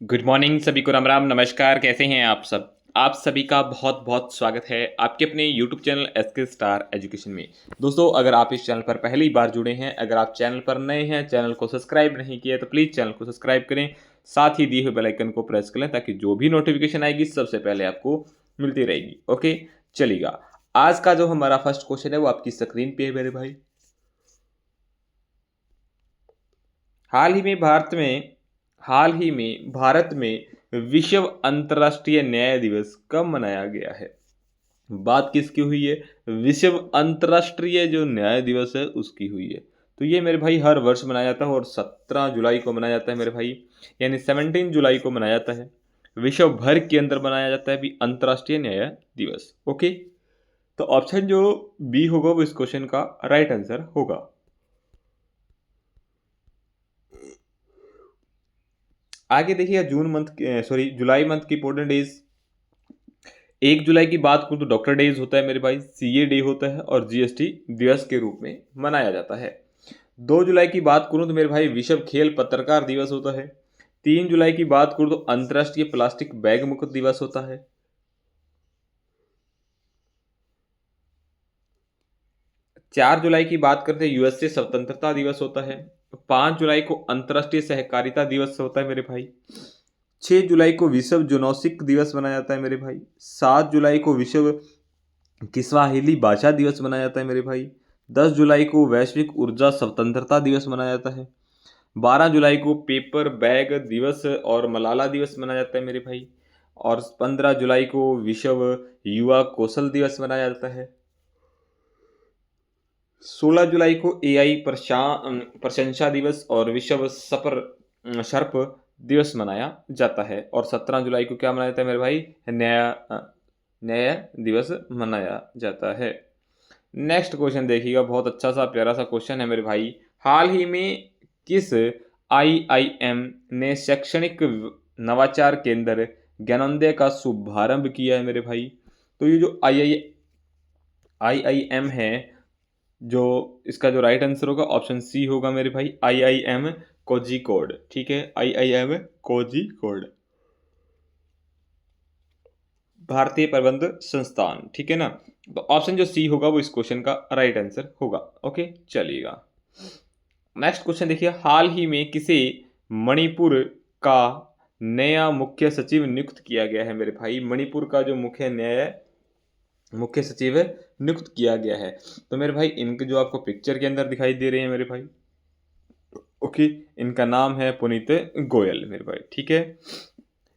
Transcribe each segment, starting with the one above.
Good morning सभी को राम राम नमस्कार। कैसे हैं आप सब। आप सभी का बहुत बहुत स्वागत है आपके अपने YouTube channel SK Star Education में। दोस्तों, अगर आप इस चैनल पर पहली बार जुड़े हैं, अगर आप चैनल पर नए हैं, चैनल को सब्सक्राइब नहीं किया तो प्लीज़ चैनल को सब्सक्राइब करें, साथ ही दिए हुए बेल आइकन को प्रेस करें ताकि जो भी नोटिफिकेशन आएगी सबसे पहले आपको मिलती रहेगी। ओके, चलिएगा। आज का जो हमारा फर्स्ट क्वेश्चन है वो आपकी स्क्रीन पे है मेरे भाई। हाल ही में भारत में हाल ही में भारत में विश्व अंतर्राष्ट्रीय न्याय दिवस कब मनाया गया है। बात किसकी हुई है? विश्व अंतर्राष्ट्रीय जो न्याय दिवस है उसकी हुई है। तो ये मेरे भाई हर वर्ष मनाया जाता है और 17 जुलाई को मनाया जाता है मेरे भाई, यानी 17 जुलाई को मनाया जाता है। विश्व भर के अंदर मनाया जाता है भी अंतर्राष्ट्रीय न्याय दिवस। ओके, तो ऑप्शन जो बी होगा वो इस क्वेश्चन का राइट आंसर होगा। आगे देखिए, जुलाई मंथ की इंपॉर्टेंट डेज। 1 जुलाई की बात करूँ तो डॉक्टर डेज होता है मेरे भाई, सीए डे होता है और जीएसटी दिवस के रूप में मनाया जाता है। 2 जुलाई की बात करूँ तो मेरे भाई विश्व खेल पत्रकार दिवस होता है। 3 जुलाई की बात करूँ तो अंतर्राष्ट्रीय प्लास्टिक बैग मुक्त दिवस होता है। 4 जुलाई की बात करते हैं यूएसए स्वतंत्रता दिवस होता है। 5 जुलाई को अंतर्राष्ट्रीय सहकारिता दिवस होता है मेरे भाई। 6 जुलाई को विश्व जोनोसिक दिवस मनाया जाता है मेरे भाई। 7 जुलाई को विश्व किस्वाहिली भाषा दिवस मनाया जाता है मेरे भाई। 10 जुलाई को वैश्विक ऊर्जा स्वतंत्रता दिवस मनाया जाता है। 12 जुलाई को पेपर बैग दिवस और मलाला दिवस मनाया जाता है मेरे भाई। और 15 जुलाई को विश्व युवा कौशल दिवस मनाया जाता है। 16 जुलाई को एआई प्रशंसा दिवस और विश्व सर्प दिवस मनाया जाता है। और 17 जुलाई को क्या मनाया जाता है मेरे भाई? न्याय दिवस मनाया जाता है। नेक्स्ट क्वेश्चन देखिएगा, बहुत अच्छा सा प्यारा सा क्वेश्चन है मेरे भाई। हाल ही में किस आईआईएम ने शैक्षणिक नवाचार केंद्र ज्ञानोदय का शुभारंभ किया है मेरे भाई? तो ये जो आईआईएम है, जो इसका जो राइट आंसर होगा ऑप्शन सी होगा मेरे भाई, आईआईएम कोझिकोड। ठीक है, आईआईएम कोझिकोड, भारतीय प्रबंध संस्थान। ठीक है ना, तो ऑप्शन जो सी होगा वो इस क्वेश्चन का राइट आंसर होगा। ओके, चलिएगा। नेक्स्ट क्वेश्चन देखिए, हाल ही में किसे मणिपुर का नया मुख्य सचिव नियुक्त किया गया है मेरे भाई? मणिपुर का जो मुख्य सचिव नियुक्त किया गया है। तो मेरे भाई इनके जो आपको पिक्चर के अंदर दिखाई दे रहे हैं मेरे भाई, ओके, इनका नाम है पुनीत गोयल मेरे भाई। ठीक है,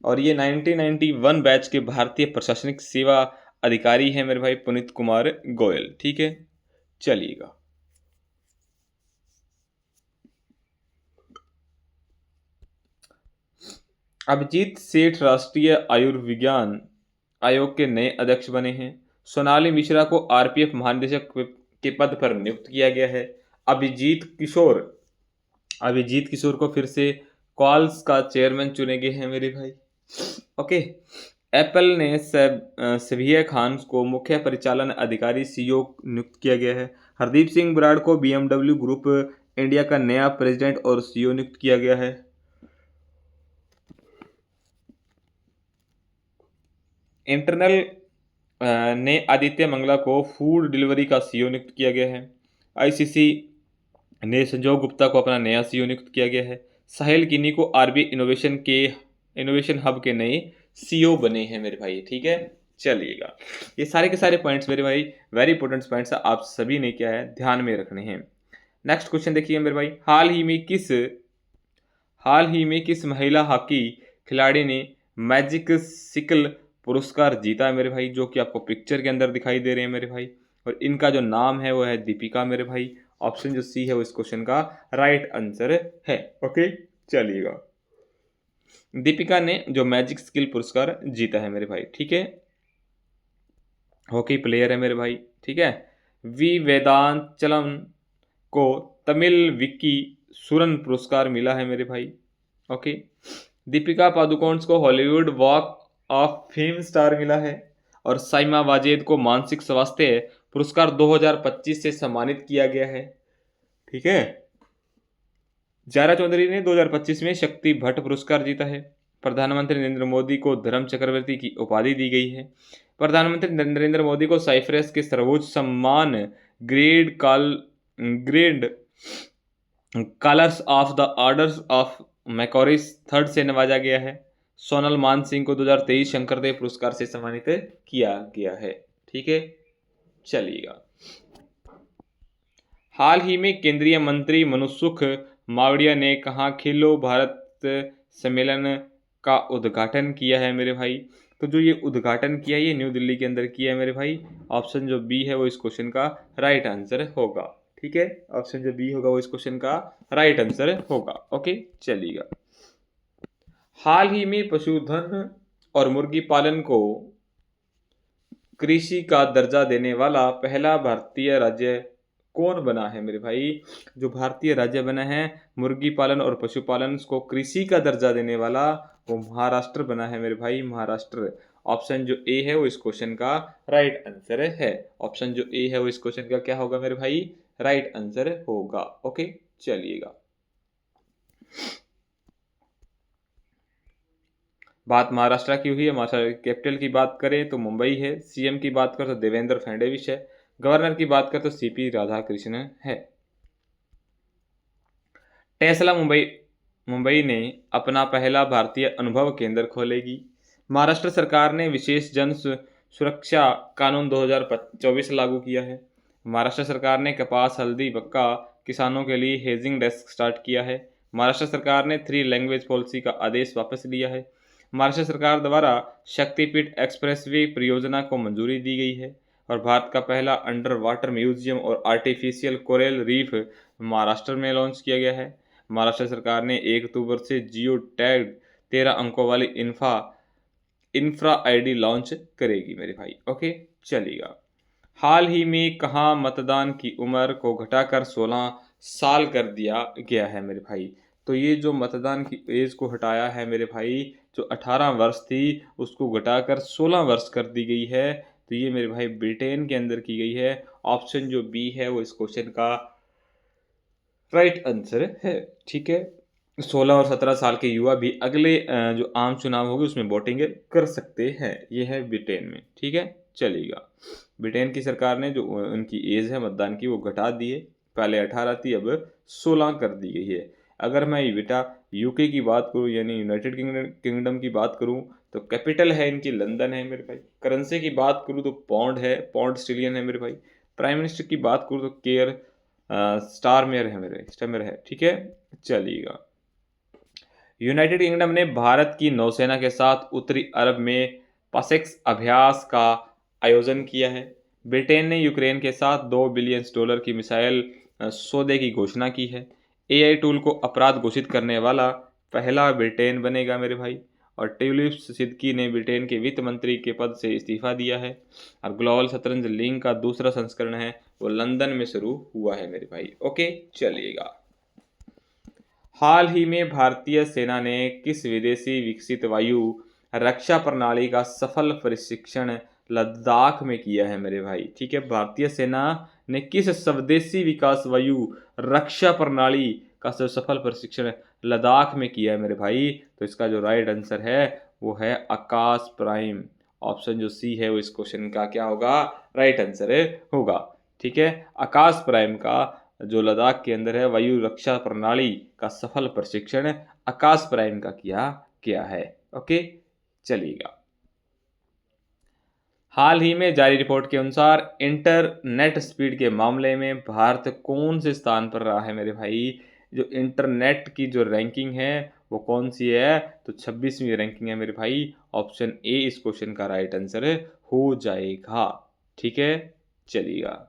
और ये 1991 बैच के भारतीय प्रशासनिक सेवा अधिकारी हैं मेरे भाई, पुनीत कुमार गोयल। ठीक है, चलिएगा। अभिजीत सेठ राष्ट्रीय आयुर्विज्ञान आयोग के नए अध्यक्ष बने हैं। सोनाली मिश्रा को आरपीएफ महानिदेशक के पद पर नियुक्त किया गया है। अभिजीत किशोर अभिजीत किशोर को फिर से कॉल्स का चेयरमैन चुने गए हैं मेरे भाई। ओके, एप्पल ने सबिया खान को मुख्य परिचालन अधिकारी सीईओ नियुक्त किया गया है। हरदीप सिंह बराड़ को बीएमडब्ल्यू ग्रुप इंडिया का नया प्रेसिडेंट और सीईओ नियुक्त किया गया है। इंटरनल ने आदित्य मंगला को फूड डिलीवरी का सीईओ नियुक्त किया गया है। आईसीसी ने संजोग गुप्ता को अपना नया सीईओ नियुक्त किया गया है। साहिल किन्नी को आरबी इनोवेशन हब के नए सीईओ बने हैं मेरे भाई। ठीक है, चलिएगा। ये सारे के सारे पॉइंट्स मेरे भाई वेरी इंपॉर्टेंट पॉइंट्स है, आप सभी ने क्या है ध्यान में रखने हैं। नेक्स्ट क्वेश्चन देखिए मेरे भाई, हाल ही में किस महिला हॉकी खिलाड़ी ने मैजिक सिकल पुरस्कार जीता है मेरे भाई? जो कि आपको पिक्चर के अंदर दिखाई दे रहे हैं मेरे भाई, और इनका जो नाम है वो है दीपिका मेरे भाई। ऑप्शन जो सी है वो इस क्वेश्चन का राइट आंसर है। ओके, चलिएगा। दीपिका ने जो मैजिक स्किल पुरस्कार जीता है मेरे भाई। ठीक है, हॉकी प्लेयर है मेरे भाई। ठीक है, वी वेदांचलम को तमिल विक्की सुरन पुरस्कार मिला है मेरे भाई। ओके, दीपिका पादुकोण को Hollywood walk of fame star मिला है। और साइमा वाजेद को मानसिक स्वास्थ्य पुरस्कार 2025 से सम्मानित किया गया है। ठीक है, जारा चौधरी ने 2025 में शक्ति भट्ट पुरस्कार जीता है। प्रधानमंत्री नरेंद्र मोदी को धर्म चक्रवर्ती की उपाधि दी गई है। प्रधानमंत्री नरेंद्र मोदी को साइप्रस के सर्वोच्च सम्मान grade collars of the orders of Makarios third से नवाजा गया है। सोनल मान सिंह को 2023 शंकरदेव पुरस्कार से सम्मानित किया गया है। ठीक है, चलिएगा। हाल ही में केंद्रीय मंत्री मनसुख मांडविया ने कहा खेलो भारत सम्मेलन का उद्घाटन किया है मेरे भाई। तो जो ये उद्घाटन किया ये न्यू दिल्ली के अंदर किया है मेरे भाई। ऑप्शन जो बी है वो इस क्वेश्चन का राइट आंसर होगा। ठीक है, ऑप्शन जो बी होगा वो इस क्वेश्चन का राइट आंसर होगा। ओके, चलिएगा। हाल ही में पशुधन और मुर्गी पालन को कृषि का दर्जा देने वाला पहला भारतीय राज्य कौन बना है मेरे भाई। जो भारतीय राज्य बना है मुर्गी पालन और पशुपालन को कृषि का दर्जा देने वाला, वो महाराष्ट्र बना है मेरे भाई, महाराष्ट्र। ऑप्शन जो ए है वो इस क्वेश्चन का राइट आंसर है। ऑप्शन जो ए है वो इस क्वेश्चन का क्या होगा मेरे भाई, राइट आंसर होगा। ओके, चलिएगा। बात महाराष्ट्र की हुई है। महाराष्ट्र कैपिटल की बात करें तो मुंबई है। सीएम की बात करें तो देवेंद्र फडणवीस है। गवर्नर की बात करें तो सीपी राधाकृष्णन है। टेस्ला मुंबई ने अपना पहला भारतीय अनुभव केंद्र खोलेगी। महाराष्ट्र सरकार ने विशेष जन सुरक्षा कानून 2024 लागू किया है। महाराष्ट्र सरकार ने कपास, हल्दी, मक्का किसानों के लिए हेजिंग डेस्क स्टार्ट किया है। महाराष्ट्र सरकार ने 3 लैंग्वेज पॉलिसी का आदेश वापस लिया है। महाराष्ट्र सरकार द्वारा शक्तिपीठ एक्सप्रेसवे परियोजना को मंजूरी दी गई है। और भारत का पहला अंडर वाटर म्यूजियम और आर्टिफिशियल कोरल रीफ महाराष्ट्र में लॉन्च किया गया है। महाराष्ट्र सरकार ने 1 अक्टूबर से जियो टैग 13 अंकों वाली इंफ्रा आईडी लॉन्च करेगी मेरे भाई। ओके, चलिएगा। हाल ही में कहाँ मतदान की उम्र को घटाकर 16 साल कर दिया गया है मेरे भाई। तो ये जो मतदान की एज को हटाया है मेरे भाई, जो 18 वर्ष थी उसको घटाकर 16 वर्ष कर दी गई है। तो ये मेरे भाई ब्रिटेन के अंदर की गई है। ऑप्शन जो बी है वो इस क्वेश्चन का राइट आंसर है। ठीक है, 16 और 17 साल के युवा भी अगले जो आम चुनाव होंगे उसमें वोटिंग कर सकते हैं। ये है ब्रिटेन में। ठीक है, चलिएगा। ब्रिटेन की सरकार ने जो उनकी एज है मतदान की वो घटा दी है। पहले 18 थी, अब 16 कर दी गई है। अगर मैं बेटा यूके की बात करूँ यानी यूनाइटेड किंगडम की बात करूँ तो कैपिटल है इनकी लंदन है मेरे भाई। करेंसी की बात करूँ तो पौंड है, पौंड स्टेलियन है मेरे भाई। प्राइम मिनिस्टर की बात करूँ तो केयर स्टारमेयर है मेरे, स्टारमेयर है। ठीक है, चलिएगा। यूनाइटेड किंगडम ने भारत की नौसेना के साथ उत्तरी अरब में पासेक्स अभ्यास का आयोजन किया है। ब्रिटेन ने यूक्रेन के साथ $2 बिलियन की मिसाइल सौदे की घोषणा की है। एआई टूल को अपराध घोषित करने वाला पहला ब्रिटेन बनेगा मेरे भाई। और ट्यूलिप सिद्दीकी ने ब्रिटेन के वित्त मंत्री के पद से इस्तीफा दिया है। और ग्लोबल शतरंज लीग का दूसरा संस्करण है वो लंदन में शुरू हुआ है मेरे भाई। ओके, चलिएगा। हाल ही में भारतीय सेना ने किस विदेशी विकसित वायु रक्षा प्रणाली का सफल प्रशिक्षण लद्दाख में किया है मेरे भाई। ठीक है, भारतीय सेना ने किस स्वदेशी विकास वायु रक्षा प्रणाली का सफल प्रशिक्षण लद्दाख में किया है मेरे भाई। तो इसका जो राइट आंसर है वो है आकाश प्राइम। ऑप्शन जो सी है वो इस क्वेश्चन का क्या होगा, राइट आंसर होगा। ठीक है, आकाश प्राइम का जो लद्दाख के अंदर है वायु रक्षा प्रणाली का सफल प्रशिक्षण आकाश प्राइम का किया गया है। ओके, चलिएगा। हाल ही में जारी रिपोर्ट के अनुसार इंटरनेट स्पीड के मामले में भारत कौन से स्थान पर रहा है मेरे भाई। जो इंटरनेट की जो रैंकिंग है वो कौन सी है, तो 26वीं रैंकिंग है मेरे भाई। ऑप्शन ए इस क्वेश्चन का राइट आंसर हो जाएगा। ठीक है, चलिएगा।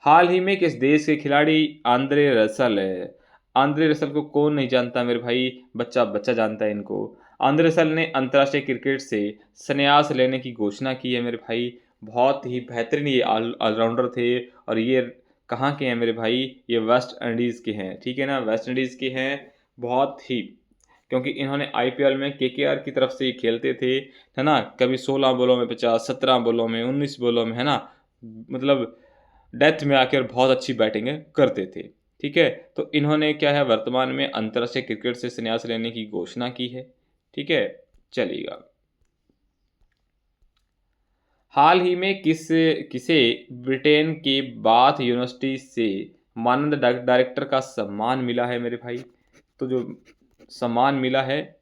हाल ही में किस देश के खिलाड़ी आंद्रे रसल है। आंद्रे रसल को कौन नहीं जानता मेरे भाई, बच्चा बच्चा जानता है इनको। आंद्रे रसल ने अंतर्राष्ट्रीय क्रिकेट से संन्यास लेने की घोषणा की है मेरे भाई। बहुत ही बेहतरीन ये ऑलराउंडर थे। और ये कहाँ के हैं मेरे भाई, ये वेस्ट इंडीज़ के हैं। ठीक है ना, वेस्ट इंडीज़ के हैं। बहुत ही, क्योंकि इन्होंने आईपीएल में केकेआर की तरफ से खेलते थे, है ना। कभी 16 बॉलों में 50, 17 बॉलों में 19 बॉलों में, है ना, मतलब डेथ में आकर बहुत अच्छी बैटिंग करते थे। ठीक है, तो इन्होंने क्या है वर्तमान में अंतर्राष्ट्रीय क्रिकेट से संन्यास लेने की घोषणा की है। ठीक है, चलिएगा। हाल ही में किसे ब्रिटेन के बाथ यूनिवर्सिटी से मानद डायरेक्टर का सम्मान मिला है मेरे भाई? तो जो सम्मान मिला है,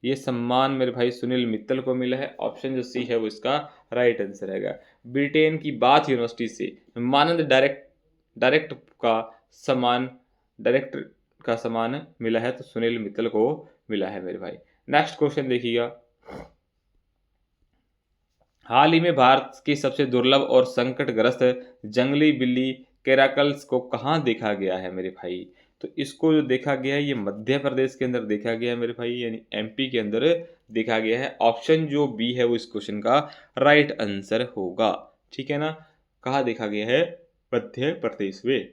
ये सम्मान मेरे भाई सुनील मित्तल को मिला है। ऑप्शन जो सी है वो इसका राइट आंसर रहेगा। ब्रिटेन की बाथ यूनिवर्सिटी से मानद डायरेक्ट का सम्मान डायरेक्टर का सम्मान मिला है, तो सुनील मित्तल को मिला है मेरे भाई। नेक्स्ट क्वेश्चन देखिएगा। हाल ही में भारत की सबसे दुर्लभ और संकटग्रस्त जंगली बिल्ली कैराकल्स को कहाँ देखा गया है मेरे भाई? तो इसको जो देखा गया है ये मध्य प्रदेश के अंदर देखा गया है मेरे भाई, यानी एमपी के अंदर देखा गया है। ऑप्शन जो बी है वो इस क्वेश्चन का राइट आंसर होगा, ठीक है ना। कहाँ देखा गया है? मध्य प्रदेश में।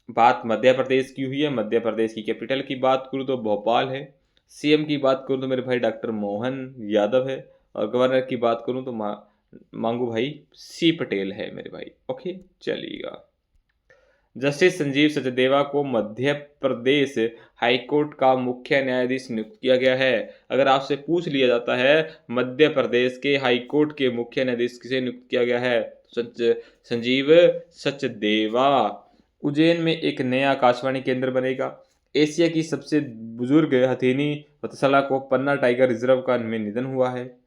बात मध्य प्रदेश की हुई है। मध्य प्रदेश की कैपिटल की बात करूँ तो भोपाल है। सीएम की बात करूँ तो मेरे भाई डॉक्टर मोहन यादव है। और गवर्नर की बात करूँ तो मांगू भाई सी पटेल है मेरे भाई। ओके, चलिएगा। जस्टिस संजीव सचदेवा को मध्य प्रदेश हाईकोर्ट का मुख्य न्यायाधीश नियुक्त किया गया है। अगर आपसे पूछ लिया जाता है मध्य प्रदेश के हाईकोर्ट के मुख्य न्यायाधीश किसे नियुक्त किया गया है, संजीव सचदेवा। उज्जैन में एक नया आकाशवाणी केंद्र बनेगा। एशिया की सबसे बुजुर्ग हथेनी वत्सला को पन्ना टाइगर रिजर्व का में निधन हुआ है।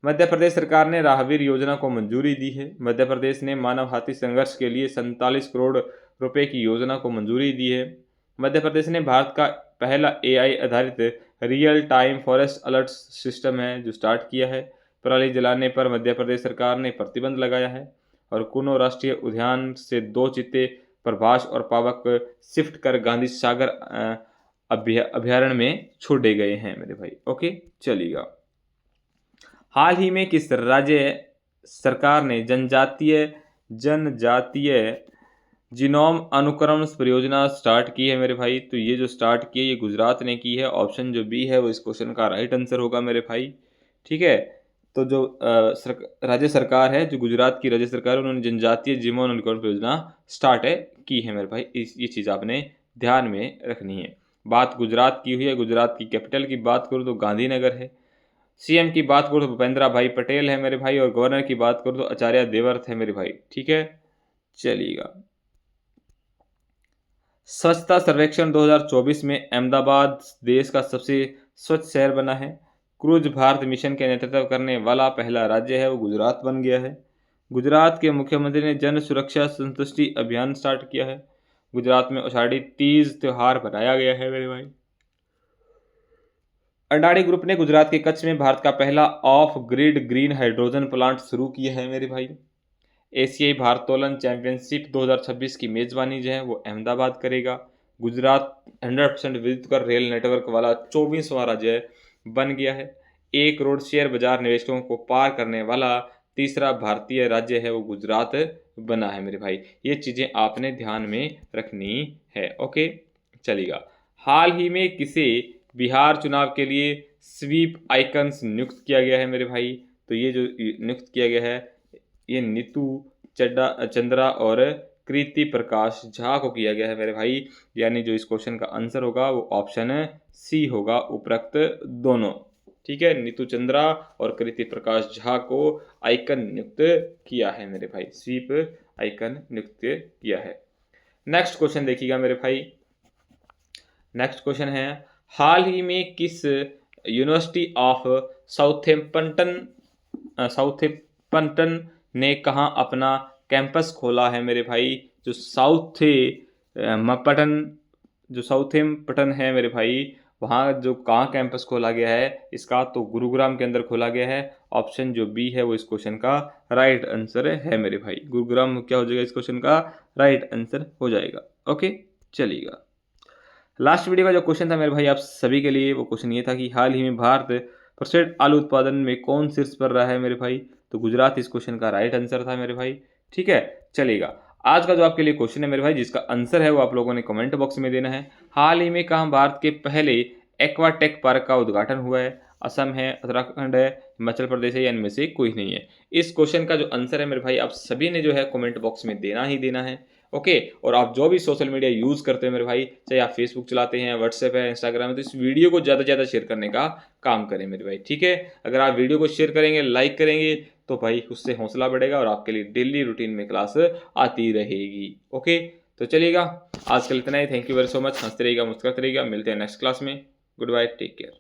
मध्य प्रदेश सरकार ने राहवीर योजना को मंजूरी दी है। मध्य प्रदेश ने मानव हाथी संघर्ष के लिए 47 करोड़ रुपए की योजना को मंजूरी दी है। मध्य प्रदेश ने भारत का पहला एआई आधारित real time forest alert system है जो स्टार्ट किया है। पराली जलाने पर मध्य प्रदेश सरकार ने प्रतिबंध लगाया है। और कुनो राष्ट्रीय उद्यान से 2 चीते प्रभास और पावक शिफ्ट कर गांधी सागर अभ्यारण्य में छोड़े गए हैं मेरे भाई। ओके, चलिएगा। हाल ही में किस राज्य सरकार ने जनजातीय जीनोम अनुक्रमण परियोजना स्टार्ट की है मेरे भाई? तो ये जो स्टार्ट की है ये गुजरात ने की है। ऑप्शन जो बी है वो इस क्वेश्चन का राइट आंसर होगा मेरे भाई, ठीक है। तो जो राज्य सरकार है, जो गुजरात की राज्य सरकार है, उन्होंने जनजातीय जीनोम अनुक्रमण परियोजना स्टार्ट की है मेरे भाई। ये चीज़ आपने ध्यान में रखनी है। बात गुजरात की हुई है। गुजरात की कैपिटल की बात करूँ तो गांधीनगर है। सीएम की बात करूँ तो भूपेंद्र भाई पटेल है मेरे भाई। और गवर्नर की बात करूँ तो आचार्य देवव्रत है मेरे भाई, ठीक है, चलिएगा। स्वच्छता सर्वेक्षण 2024 में अहमदाबाद देश का सबसे स्वच्छ शहर बना है। क्रूज भारत मिशन के नेतृत्व करने वाला पहला राज्य है वो गुजरात बन गया है। गुजरात के मुख्यमंत्री ने जन सुरक्षा संतुष्टि अभियान स्टार्ट किया है। गुजरात में आषाढ़ी तीज त्योहार मनाया गया है मेरे भाई। अडानी ग्रुप ने गुजरात के कच्छ में भारत का पहला of grid green hydrogen plant शुरू किया है मेरे भाई। एशियाई भारोत्तोलन चैंपियनशिप 2026 की मेजबानी जो है वो अहमदाबाद करेगा। गुजरात 100% विद्युत कर रेल नेटवर्क वाला 24वां राज्य बन गया है। 1 करोड़ शेयर बाजार निवेशकों को पार करने वाला तीसरा भारतीय राज्य है वो गुजरात बना है मेरे भाई। ये चीज़ें आपने ध्यान में रखनी है। ओके, चलिएगा। हाल ही में किसे बिहार चुनाव के लिए स्वीप आइकन्स नियुक्त किया गया है मेरे भाई? तो ये जो नियुक्त किया गया है ये नीतू चंद्रा और कृति प्रकाश झा को किया गया है मेरे भाई। यानी जो इस क्वेश्चन का आंसर होगा वो ऑप्शन सी होगा, उपरोक्त दोनों, ठीक है। नीतू चंद्रा और कृति प्रकाश झा को आइकन नियुक्त किया है मेरे भाई, स्वीप आइकन नियुक्त किया है। नेक्स्ट क्वेश्चन देखिएगा मेरे भाई। नेक्स्ट क्वेश्चन है, हाल ही में किस यूनिवर्सिटी ऑफ साउथैम्पटन ने कहाँ अपना कैंपस खोला है मेरे भाई? जो साउथैम्पटन है मेरे भाई, वहाँ जो कहाँ कैंपस खोला गया है इसका, तो गुरुग्राम के अंदर खोला गया है। ऑप्शन जो बी है वो इस क्वेश्चन का राइट आंसर है मेरे भाई। गुरुग्राम क्या हो जाएगा? इस क्वेश्चन का राइट आंसर हो जाएगा। ओके, चलिएगा। लास्ट वीडियो का जो क्वेश्चन था मेरे भाई आप सभी के लिए, वो क्वेश्चन ये था कि हाल ही में भारत प्रतिशत आलू उत्पादन में कौन शीर्ष पर रहा है मेरे भाई? तो गुजरात इस क्वेश्चन का राइट आंसर था मेरे भाई, ठीक है, चलेगा। आज का जो आपके लिए क्वेश्चन है मेरे भाई, जिसका आंसर है वो आप लोगों ने कमेंट बॉक्स में देना है। हाल ही में कहाँ भारत के पहले एक्वाटेक पार्क का उद्घाटन हुआ है? असम है, उत्तराखंड है, हिमाचल प्रदेश है, या इनमें से कोई नहीं है? इस क्वेश्चन का जो आंसर है मेरे भाई आप सभी ने जो है कमेंट बॉक्स में देना ही देना है। ओके। और आप जो भी सोशल मीडिया यूज़ करते हैं मेरे भाई, चाहे आप फेसबुक चलाते हैं, व्हाट्सएप है, इंस्टाग्राम है, तो इस वीडियो को ज़्यादा से ज़्यादा शेयर करने का काम करें मेरे भाई, ठीक है। अगर आप वीडियो को शेयर करेंगे, लाइक करेंगे, तो भाई उससे हौसला बढ़ेगा और आपके लिए डेली रूटीन में क्लास आती रहेगी। ओके, तो चलिएगा आज के लिए इतना ही। Thank you very so much. हंसते रहिएगा, मुस्कुराते रहिएगा। मिलते हैं नेक्स्ट क्लास में। Goodbye, take care.